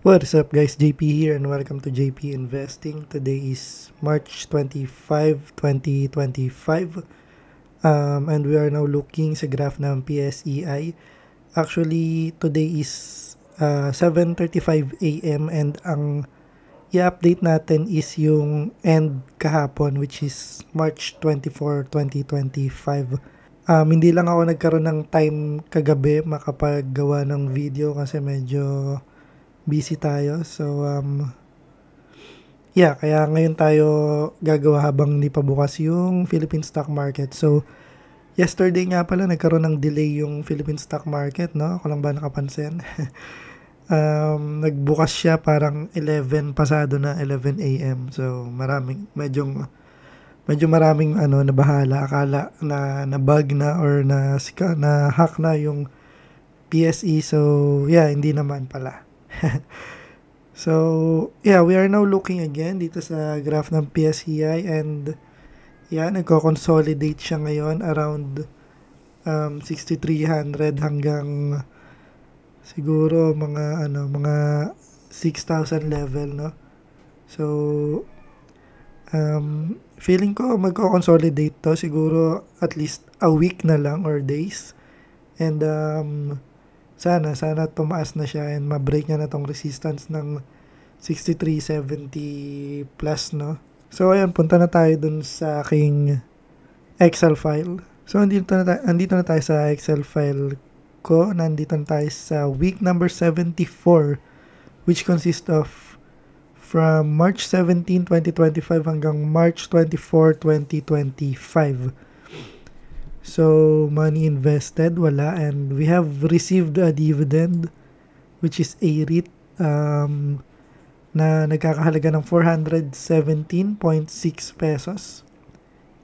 What's up guys, JP here and welcome to JP Investing. Today is March 25, 2025 and we are now looking sa graph ng PSEI. Actually, today is 7:35 AM and ang i-update natin is yung end kahapon which is March 24, 2025. Hindi lang ako nagkaroon ng time kagabi makapaggawa ng video kasi medyo busy tayo. So, kaya ngayon tayo gagawa habang hindi pa bukas yung Philippine stock market. So, yesterday nga pala nagkaroon ng delay yung Philippine stock market, no? Ako lang ba nakapansin? Nagbukas siya parang 11 pasado na 11 AM. So, medyo maraming nabahala. Akala na bug na or na hack na yung PSE. So, hindi naman pala. So, we are now looking again dito sa graph ng PSEI and nagko-consolidate siya ngayon around 6,300 hanggang siguro mga 6,000 level, no? So, feeling ko magko-consolidate to siguro at least a week na lang or days. And sana tumaas na siya and ma-break niya na tong resistance ng 6370 plus, no? So ayan, punta na tayo dun sa aking Excel file. So andito na tayo sa Excel file ko. Nandito na tayo sa week number 74 which consists of from March 17, 2025 hanggang March 24, 2025. So, money invested, wala. And we have received a dividend, which is a REIT, na nagkakahalaga ng 417.6 pesos.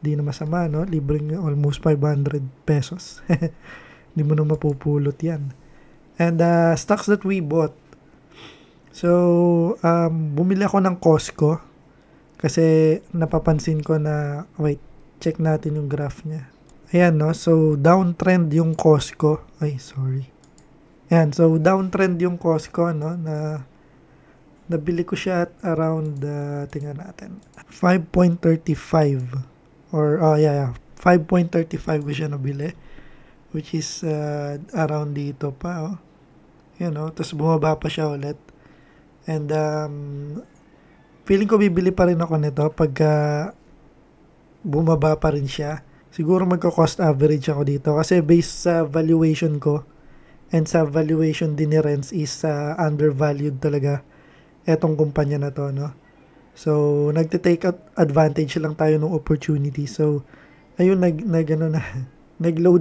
Di na masama, no? Libreng almost 500 pesos. Hindi mo na mapupulot yan. And stocks that we bought. So, bumili ako ng Costco. Kasi napapansin ko na, check natin yung graph niya. Ayan, no? So, downtrend yung Costco. Ayan, so downtrend yung Costco, no? Nabili ko siya at around, tingnan natin, 5.35. Or, 5.35 ko siya nabili. Which is around dito pa, oh. Ayan, no? Tapos bumaba pa siya ulit. And, feeling ko bibili pa rin ako nito pagka bumaba pa rin siya. Siguro magko-cost average ako dito kasi based sa valuation ko and sa valuation din ni Renz is undervalued talaga etong kumpanya na to, no? So, nagte-take advantage lang tayo ng opportunity. So, ayun, nag-load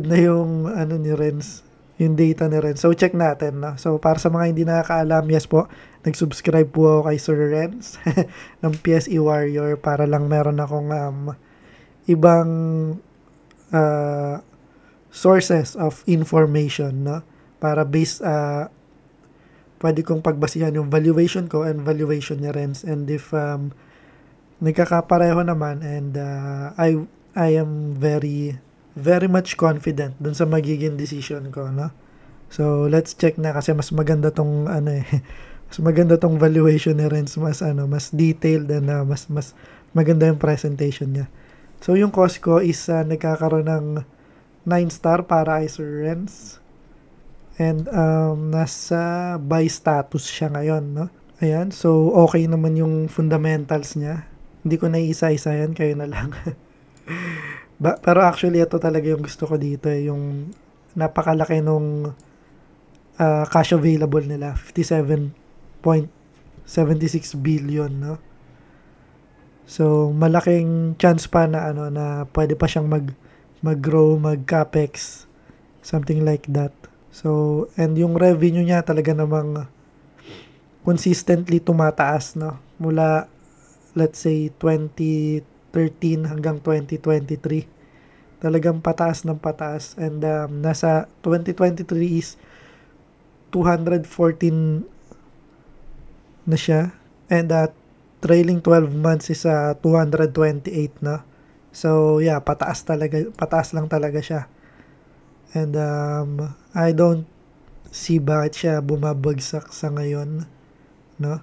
na yung ni Renz, yung data ni Renz. So, check natin, no? So, para sa mga hindi nakakaalam, yes po, nag-subscribe po ako kay Sir Renz ng PSE Warrior para lang meron akong ibang sources of information, no? Para based pwede kong pagbasihan yung valuation ko and valuation niya Renz. And if nagkakapareho naman and I am very very much confident dun sa magiging decision ko, no? So let's check na kasi mas maganda tong mas maganda tong valuation ni Renz, mas detailed and mas maganda yung presentation niya. So, yung Costco is nagkakaroon ng 9-star para kay Sir Renz. And nasa buy status siya ngayon, no? Ayan, so okay naman yung fundamentals niya. Hindi ko na isa-isa yan, kayo na lang. Pero actually, ito talaga yung gusto ko dito. Yung napakalaki nung cash available nila. 57.76 billion, no? So, malaking chance pa na na pwede pa siyang mag-grow, mag-capex, something like that. So, and yung revenue niya talaga namang consistently tumataas, no? Mula, let's say, 2013 hanggang 2023. Talagang pataas ng pataas. And nasa 2023 is 214 na siya. And trailing 12 months is 228 na. So, pataas lang talaga siya. And I don't see bakit siya bumabagsak sa ngayon. no?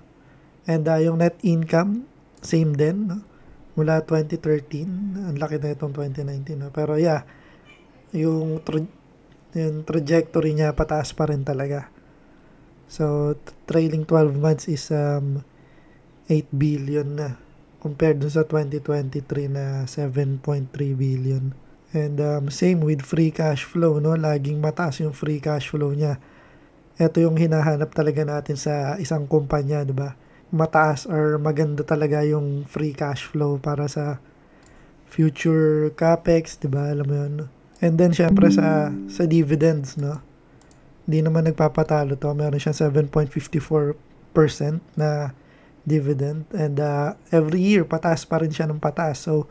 And yung net income, same din, no? Mula 2013, ang laki na itong 2019, no? Pero yeah, yung trajectory niya pataas pa rin talaga. So, trailing 12 months is 8 billion na compared dun sa 2023 na 7.3 billion. And same with free cash flow, no? Laging mataas yung free cash flow niya. Ito yung hinahanap talaga natin sa isang kumpanya, di ba? Mataas or maganda talaga yung free cash flow para sa future capex, di ba? Alam mo yun. And then, syempre sa dividends, no? Hindi naman nagpapatalo to. Meron siyang 7.54% na dividend. And every year, pataas pa rin siya ng pataas. So,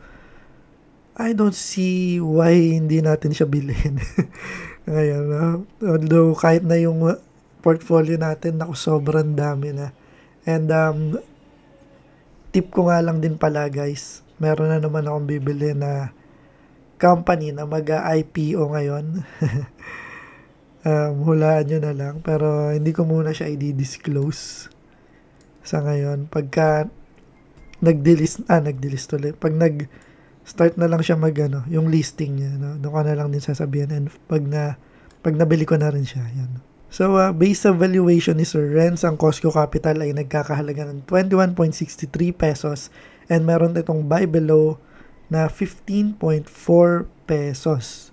I don't see why hindi natin siya bilhin. Ngayon, no? Although, kahit na yung portfolio natin, naku, sobrang dami na. And tip ko nga lang din pala, guys. Meron na naman akong bibili na company na mag-IPO ngayon. Hulaan nyo na lang. Pero hindi ko muna siya i-disclose sa ngayon. Pagka nag-delist ulit. Pag nag-start na lang siya yung listing niya. No? Doon ka na lang din sasabihin. And pag nabili ko na rin siya. Yan. So, based sa valuation ni Sir Renz, ang Costco Capital ay nagkakahalaga ng 21.63 pesos. And meron itong buy below na 15.4 pesos.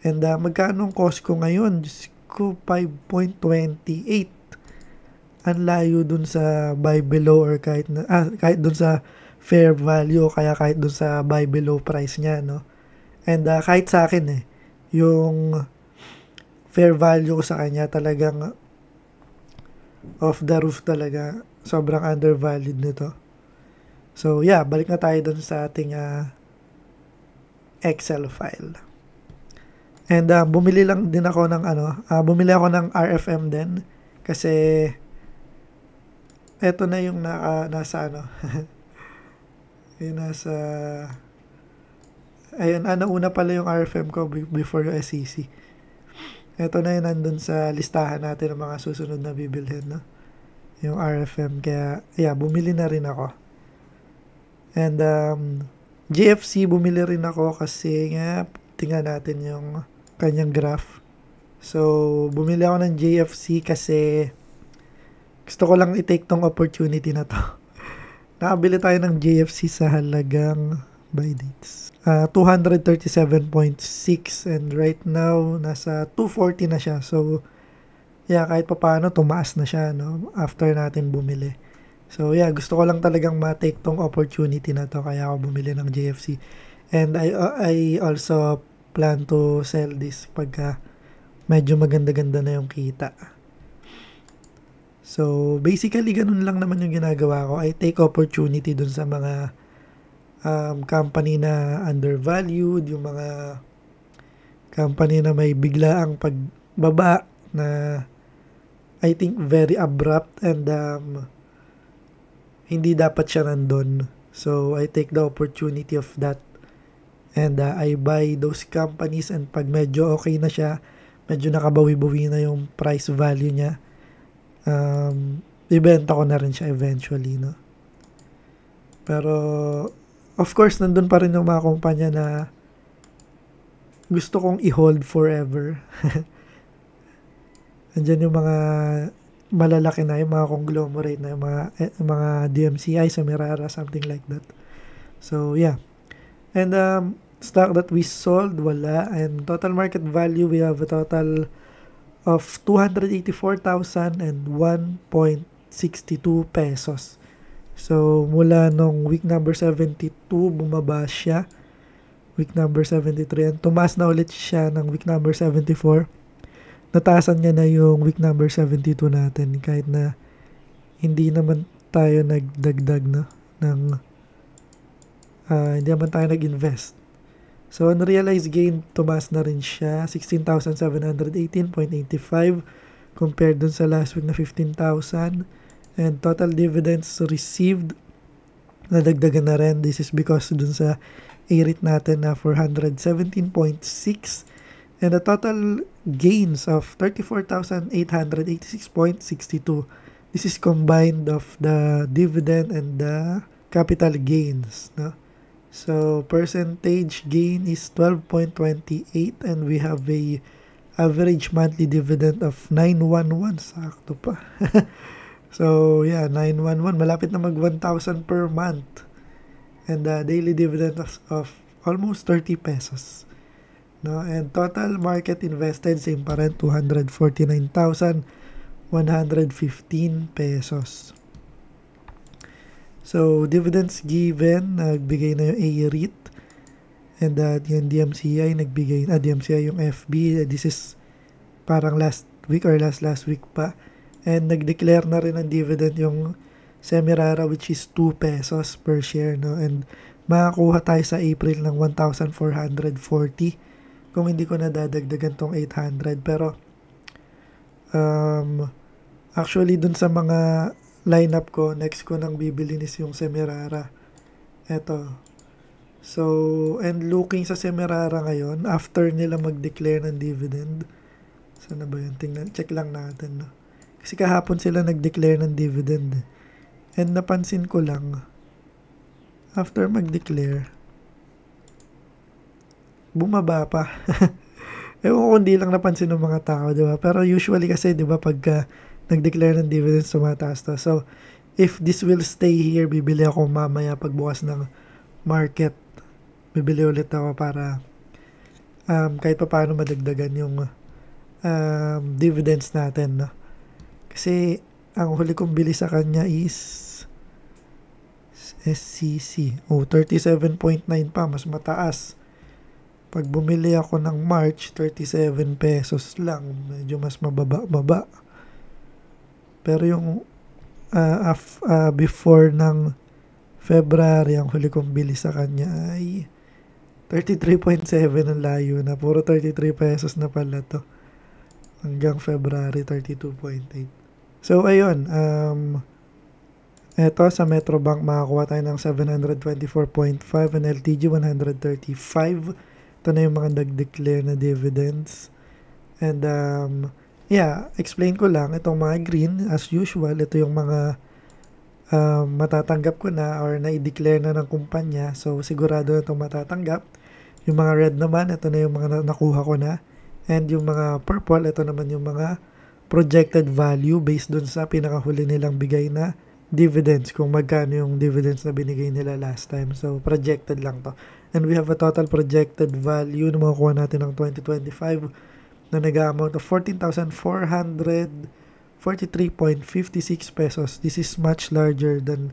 And magkano ang Costco ngayon? Diyos ko, 5.28. Ang layo dun sa buy below or kahit dun sa fair value o kaya kahit dun sa buy below price niya, no? And kahit sa akin yung fair value ko sa kanya talagang off the roof talaga. Sobrang undervalued nito. So yeah, balik na tayo dun sa ating Excel file. And bumili lang din ako ng bumili ako ng RFM din kasi eto na yung nasa yung nasa ayun, nauna pala yung RFM ko before yung SEC. Eto na yun nandun sa listahan natin ng mga susunod na bibilhin, no? Yung RFM, kaya yeah, bumili na rin ako. And GFC bumili rin ako kasi nga tingnan natin yung kanyang graph. So, bumili ako ng JFC kasi gusto ko lang i-take tong opportunity na to. Nakabili tayo ng JFC sa halagang buy dates. 237.6 and right now nasa 240 na siya. So, yeah, kahit pa paano tumaas na siya, no? After natin bumili. So, yeah, gusto ko lang talagang ma-take tong opportunity na to kaya ako bumili ng JFC. And I also plan to sell this pagka medyo maganda-ganda na yung kita. So, basically, ganun lang naman yung ginagawa ko. I take opportunity dun sa mga company na undervalued, yung mga company na may biglaang pagbaba na I think very abrupt and hindi dapat siya nandun. So, I take the opportunity of that and I buy those companies and pag medyo okay na siya, medyo nakabawi-bawi na yung price value niya, ibenta ko na rin siya eventually, no? Pero of course, nandun pa rin yung mga kumpanya na gusto kong i-hold forever. Andyan yung mga malalaki na, yung mga conglomerate na, yung mga DMCI, Semirara, something like that. So, yeah. And stock that we sold, wala. And total market value, we have a total of 284,001.62 pesos. So, mula nung week number 72, bumaba siya. Week number 73. And tumaas na ulit siya ng week number 74. Nataasan niya na yung week number 72 natin. Kahit na hindi naman tayo nagdagdag hindi naman tayo nag-invest. So, unrealized gain, tumaas na rin siya. 16,718.85 compared dun sa last week na 15,000. And total dividends received, nadagdagan na rin. This is because dun sa A-rate natin na 417.6. And the total gains of 34,886.62. this is combined of the dividend and the capital gains, no? So percentage gain is 12.28 and we have a average monthly dividend of 911. Sakto pa. So yeah, 911. Malapit na mag 1,000 per month. And daily dividend of almost 30 pesos. No? And total market invested, same pa rin, 249,115 pesos. So, dividends given, nagbigay na yung A-REIT. And yung DMCI, DMCI yung FB. This is parang last week or last week pa. And nag-declare na rin ng dividend yung Semirara, which is 2 pesos per share. No? And makakuha tayo sa April ng 1,440 kung hindi ko nadadagdagan tong 800. Pero actually dun sa mga lineup ko, next ko nang bibili is yung Semirara. Eto. So, and looking sa Semirara ngayon, after nila mag-declare ng dividend, sana ba yun? Tingnan, check lang natin. No? Kasi kahapon sila nag-declare ng dividend. And napansin ko lang, after mag-declare, bumaba pa. Ewan ko hindi lang napansin ng mga tao, di ba? Pero usually kasi, di ba, pagka nag-declare ng dividends, tumataas to. So, if this will stay here, bibili ako mamaya pagbukas ng market. Bibili ulit ako para kahit pa paano madagdagan yung dividends natin. No? Kasi, ang huli kong bili sa kanya is SCC. 37.9 pa. Mas mataas. Pag bumili ako ng March, 37 pesos lang. Medyo mas mababa. Pero yung before ng February, ang huli kong bili sa kanya ay 33.7 ang layo na. Puro 33 pesos na pala to. Hanggang February, 32.8. So, ayun. Eto, sa Metrobank, makakuha tayo ng 724.5 and LTG 135. Ito na yung mga nag-declare na dividends. And, explain ko lang. Itong mga green, as usual, ito yung mga matatanggap ko na or na-declare na ng kumpanya. So, sigurado na itong matatanggap. Yung mga red naman, ito na yung mga nakuha ko na. And yung mga purple, ito naman yung mga projected value based dun sa pinakahuli nilang bigay na dividends, kung magkano yung dividends na binigay nila last time. So, projected lang to. And we have a total projected value na makukuha natin ng 2025 na nag-amount of 14,443.56 pesos. This is much larger than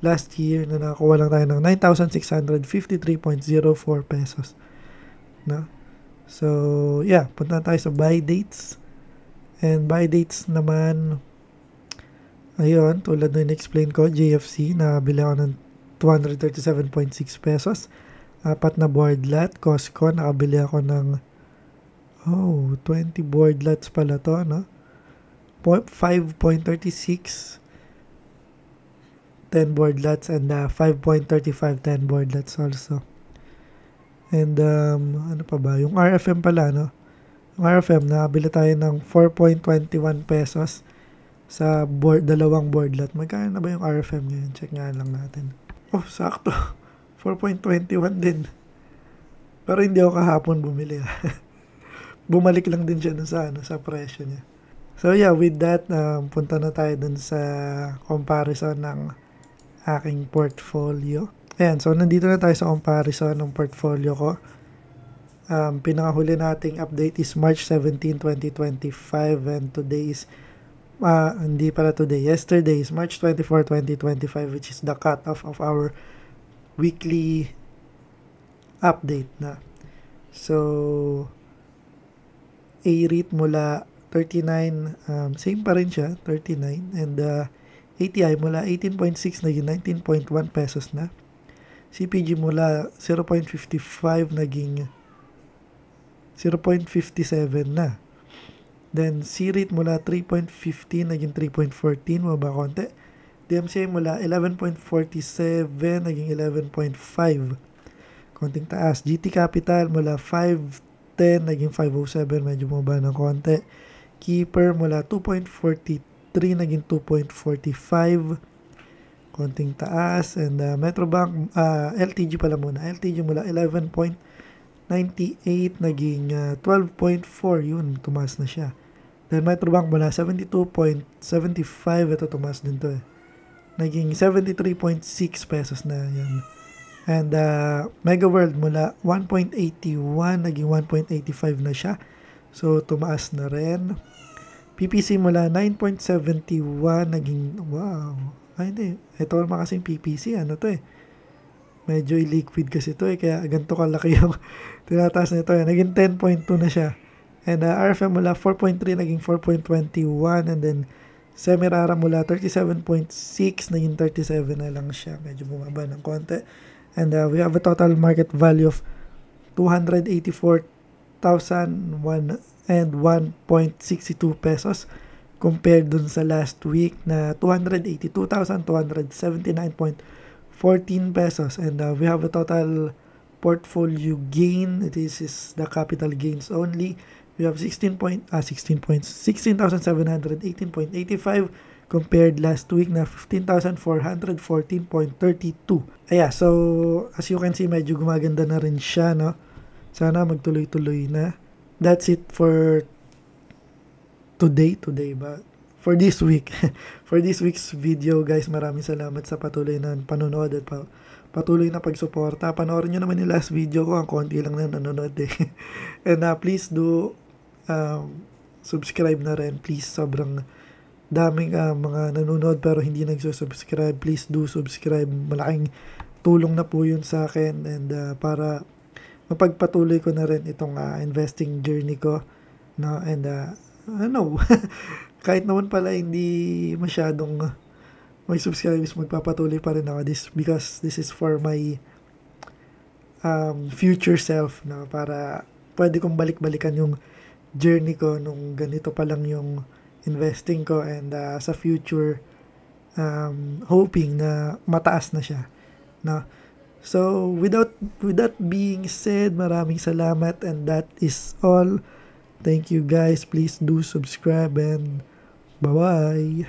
last year na nakakuha lang tayo ng 9,653.04 pesos. No? So, yeah, punta tayo sa buy dates. And buy dates naman, ayun, tulad na in-explain ko, JFC, nakabili ako ng 237.6 pesos. 4 na board lot. Costco, nakabili ako ng 20 board lots pala to, no? 5.36 10 board lots and 5.35 10 board lots also. And ano pa ba? Yung RFM pala, no? Yung RFM, nakabili tayo ng 4.21 pesos sa dalawang board lot. Magkano na ba yung RFM ngayon? Check nga lang natin. Oh, sakto. 4.21 din. Pero hindi ako kahapon bumili. Bumalik lang din siya sa presyo niya. So yeah, with that, punta na tayo dun sa comparison ng aking portfolio. Ayan, so nandito na tayo sa comparison ng portfolio ko. Pinakahuli nating update is March 17, 2025 and today is hindi pala today. Yesterday is March 24, 2025 which is the cutoff of our weekly update na. So, A-REIT mula 39, same pa rin siya, 39. And ATI mula 18.6 naging 19.1 pesos na. CPG mula 0.55 naging 0.57 na. Then, C-REIT mula 3.15 naging 3.14, mababa konti. DMCI mula 11.47 naging 11.5. Konting taas. GT Capital mula 5.10 naging 5.07, medyo mababa ng konti. Keeper mula 2.42 naging 2.45. Konting taas. And Metrobank, LTG pala muna. LTG mula 11.98 naging 12.4. Yun, tumaas na siya. Then Metrobank mula 72.75. Ito, tumaas din to eh. Naging 73.6 pesos na yan. And Mega World mula 1.81 naging 1.85 na siya. So tumaas na rin. PPC mula 9.71 naging wow. Ay hindi. Ito naman kasing PPC. Ano to eh. Medyo illiquid kasi to eh. Kaya ganito kalaki yung tinataas na ito eh. Naging 10.2 na siya. And RFM mula 4.3 naging 4.21. And then Semirara mula 37.6 naging 37 na lang siya. Medyo bumaba ng konti. And we have a total market value of 284,001.62 pesos compared dun sa last week na 282,279.14 pesos. And we have a total portfolio gain. This is the capital gains only. We have 16,718.85 compared last week na 15,414.32. Ayan, so as you can see, medyo gumaganda na rin siya, no? Sana magtuloy-tuloy na. That's it for today ba? For this week. For this week's video, guys, maraming salamat sa patuloy na panonood at patuloy na pagsuporta. Panoorin nyo naman yung last video ko, ang konti lang na nanonood eh. And please do subscribe na rin. Please, sobrang daming mga nanonood pero hindi nagsusubscribe. Please do subscribe. Malaking tulong na po yun sa akin and para mapagpatuloy ko na rin itong investing journey ko, no? And kahit naman pala hindi masyadong may subscribers, magpapatuloy pa rin ako because this is for my future self, no? Para pwede kong balik-balikan yung journey ko nung ganito pa lang yung investing ko and sa future hoping na mataas na siya, no? So with that being said, maraming salamat and that is all. Thank you guys. Please do subscribe and bye-bye.